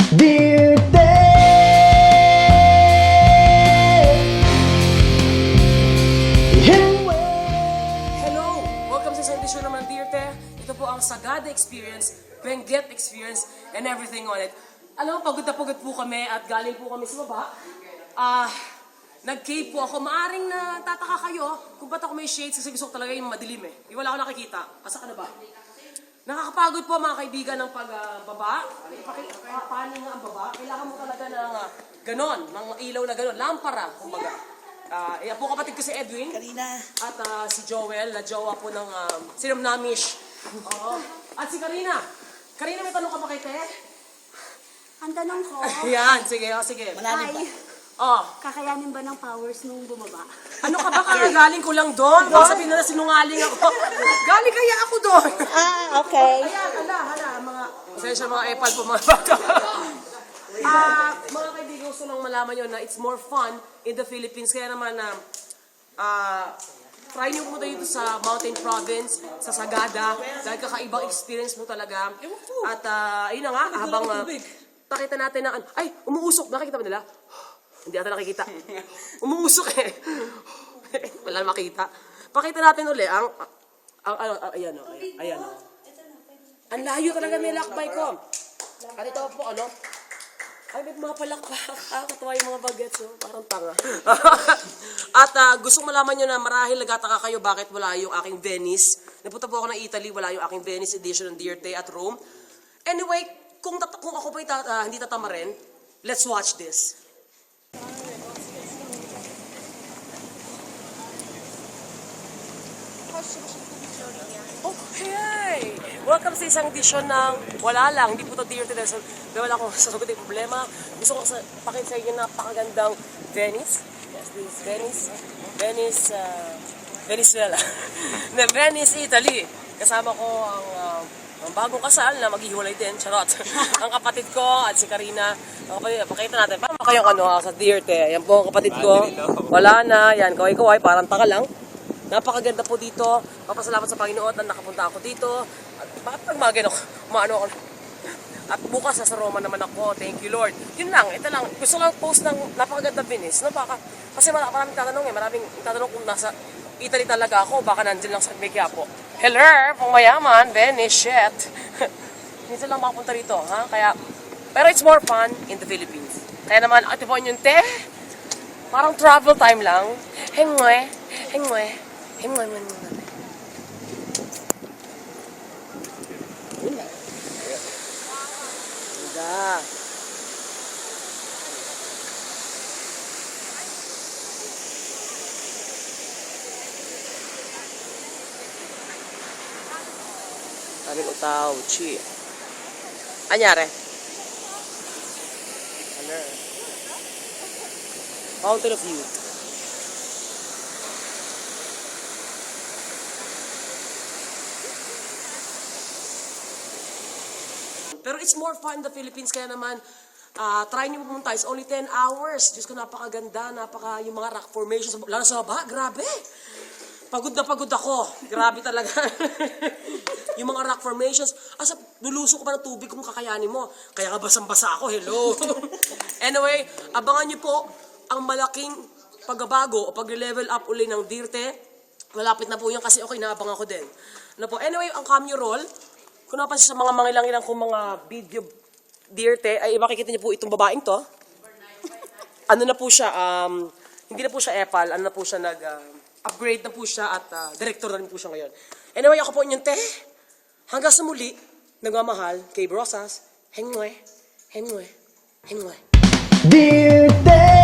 Dear Hello! Welcome sa isang edisyon naman, Dear Te. Ito po ang Sagada Experience, Benguet Experience, and everything on it. Alam mo, pagod na pagod po kami at galing po kami sa baba. Nag-cave po ako. Maaring na tataka kayo kung ba't ako may shades kasi gusto ko talaga yung madilim eh. Di wala ako nakikita. Asa ka na ba? Nakakapagod po mga kaibigan ng pagbaba. Paano nga ang baba? Kailangan mo talaga ng ganon, ng ilaw na ganon. Lampara, kumbaga. Yan po kapatid ko si Edwin. Karina. At si Joel, na jowa po ng Sinamnamish. Oo. At si Karina. Karina, may tanong ka ba kay Te? Ang tanong ko, Yan, sige, sige. Malalim pa. Oh, kakayanin ba ng powers nung bumaba? ano ka ba kakagaling ko lang doon? Baka sabihin na sinungaling ako. Galing kaya ako doon. Okay. Ayan, hala, mga... Pasensya mga epal po mga bata. Mga kaibigan, gusto nang malaman nyo na it's more fun in the Philippines. Kaya naman try nyo pumunta dito sa Mountain Province, sa Sagada, dahil kakaibang experience mo talaga. At ayun na nga, habang pakita natin na, ay, umuusok, nakikita ba nila? Hindi ata nakikita. Umuusok eh. Wala makita. Pakita natin uli ang ayan o, ayan o. Ang layo talaga may lakbay ko. At ito po, ano? Ay, may mga palakpak. Katuwa yung mga bagets, oh. Parang tanga. At gustong malaman nyo na marahil nagtataka kayo bakit wala yung aking Venice. Napunta po ako ng Italy, wala yung aking Venice edition ng Dear Te at Rome. Anyway, kung ako pa hindi tatama rin, let's watch this. Oh, hey! Welcome sa isang edisyon ng wala lang, hindi po ito Dear Te dahil wala akong sasagutin yung problema. Gusto ko pakita sa inyo napakagandang Venice. Yes, this is Venice. Venezuela. Na Venice, Italy. Kasama ko ang bagong kasal na maghihiwalay din. Charot. Ang kapatid ko at si Karina. Pakita natin. Paano kayong sa Dear Te? Yan po ang kapatid ko. Wala na. Yan, kaway-kaway. Parang taka lang. Napakaganda po dito. Papasalamat sa Panginoon na nakapunta ako dito. At bakit pagmagin ako? Umano ako. At bukas sa Roma naman ako. Thank you, Lord. Yun lang. Ito lang. Gusto lang post ng napakaganda Venice. No? Kasi maraming tatanong eh. Maraming tatanong kung nasa Italy talaga ako. Baka nandun lang sa Mequiapo. Hello, pang mayaman. Venice, shit. Minsan lang makapunta rito. Ha? Pero it's more fun in the Philippines. Kaya naman, ate po yun, Te. Parang travel time lang. Hengwe. Yun lang. Ganda. Sabi ko tao, chi. Anyari? Fountain of Youth. Pero it's more fun in the Philippines, kaya naman, try nyo pumunta. It's only 10 hours. Diyos ko, napakaganda, yung mga rock formations, lalo sa baba, grabe. Pagod na pagod ako. Grabe talaga. Yung mga rock formations, luluso ko pa ng tubig kung kakayanin mo. Kaya nga basang-basa ako, hello. Anyway, abangan nyo po ang malaking pagbabago o pag-level up uli ng Dear Te. Malapit na po yan kasi okay, naabang ako din. Anyway, ang camera roll, kung napansin sa mga mangilang-ilang kong mga video Dear Te, ay makikita niyo po itong babaeng to. Ano na po siya, hindi na po siya epal, ano na po siya upgrade na po siya at director na rin po siya ngayon. Anyway, ako po inyong Te. Hanggang sa muli, nagmamahal kay Brosas. Hengwe. Dear Te